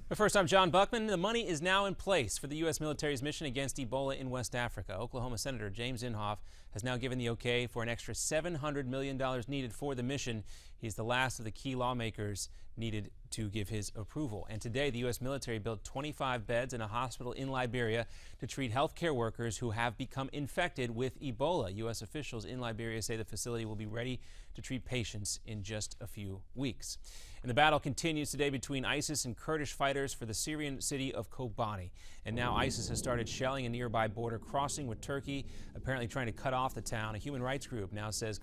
But first, I'm John Bachman. The money is now in place for the U.S. military's mission against Ebola in West Africa. Oklahoma Senator James Inhofe has now given the okay for an extra $700 million needed for the mission. He's the last of the key lawmakers needed to give his approval. And today, the U.S. military built 25 beds in a hospital in Liberia to treat healthcare workers who have become infected with Ebola. U.S. officials in Liberia say the facility will be ready to treat patients in just a few weeks. And the battle continues today between ISIS and Kurdish fighters for the Syrian city of Kobani. And now ISIS has started shelling a nearby border crossing with Turkey, apparently trying to cut off the town. A human rights group now says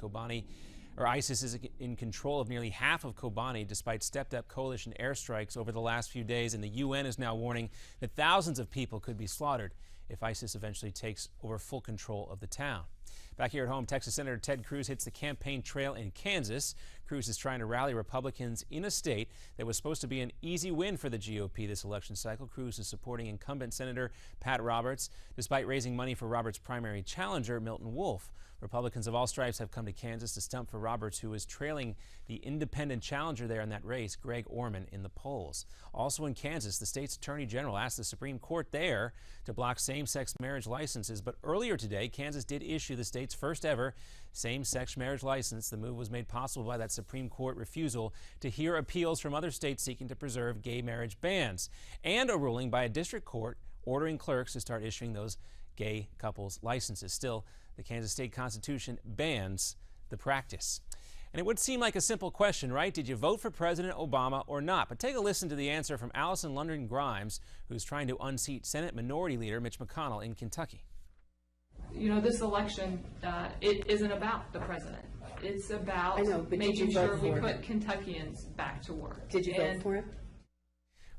ISIS is in control of nearly half of Kobani, despite stepped-up coalition airstrikes over the last few days. And the UN is now warning that thousands of people could be slaughtered if ISIS eventually takes over full control of the town. Back here at home, Texas Senator Ted Cruz hits the campaign trail in Kansas. Cruz is trying to rally Republicans in a state that was supposed to be an easy win for the GOP this election cycle. Cruz is supporting incumbent Senator Pat Roberts, despite raising money for Roberts' primary challenger, Milton Wolf. Republicans of all stripes have come to Kansas to stump for Roberts, who is trailing the independent challenger there in that race, Greg Orman, in the polls. Also in Kansas, the state's attorney general asked the Supreme Court there to block same-sex marriage licenses. But earlier today, Kansas did issue the state's first ever same-sex marriage license. The move was made possible by that Supreme Court refusal to hear appeals from other states seeking to preserve gay marriage bans, and a ruling by a district court ordering clerks to start issuing those gay couples licenses. Still, the Kansas state constitution bans the practice. And it would seem like a simple question, right? Did you vote for President Obama or not? But take a listen to the answer from Allison London Grimes, who's trying to unseat Senate Minority Leader Mitch McConnell in Kentucky. You know, this election, it isn't about the president. It's about making sure we put Kentuckians back to work. Did you vote for him?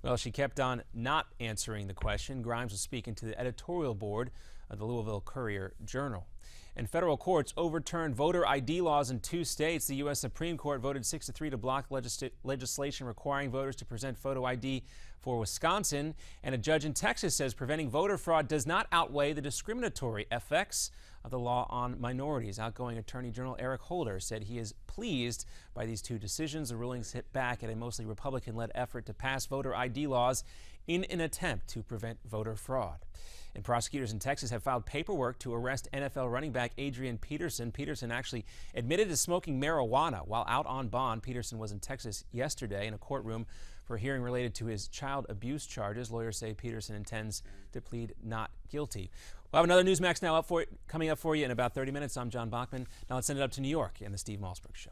Well, she kept on not answering the question. Grimes was speaking to the editorial board of the Louisville Courier-Journal. And federal courts overturned voter ID laws in 2 states. The U.S. Supreme Court voted 6-3 to block legislation requiring voters to present photo ID for Wisconsin. And a judge in Texas says preventing voter fraud does not outweigh the discriminatory effects of the law on minorities. Outgoing Attorney General Eric Holder said he is pleased by these 2 decisions. The rulings hit back at a mostly Republican-led effort to pass voter ID laws in an attempt to prevent voter fraud. And prosecutors in Texas have filed paperwork to arrest NFL running back Adrian Peterson. Peterson actually admitted to smoking marijuana while out on bond. Peterson was in Texas yesterday in a courtroom for a hearing related to his child abuse charges. Lawyers say Peterson intends to plead not guilty. We'll have another Newsmax Now coming up for you in about 30 minutes. I'm John Bachman. Now let's send it up to New York and the Steve Malzberg Show.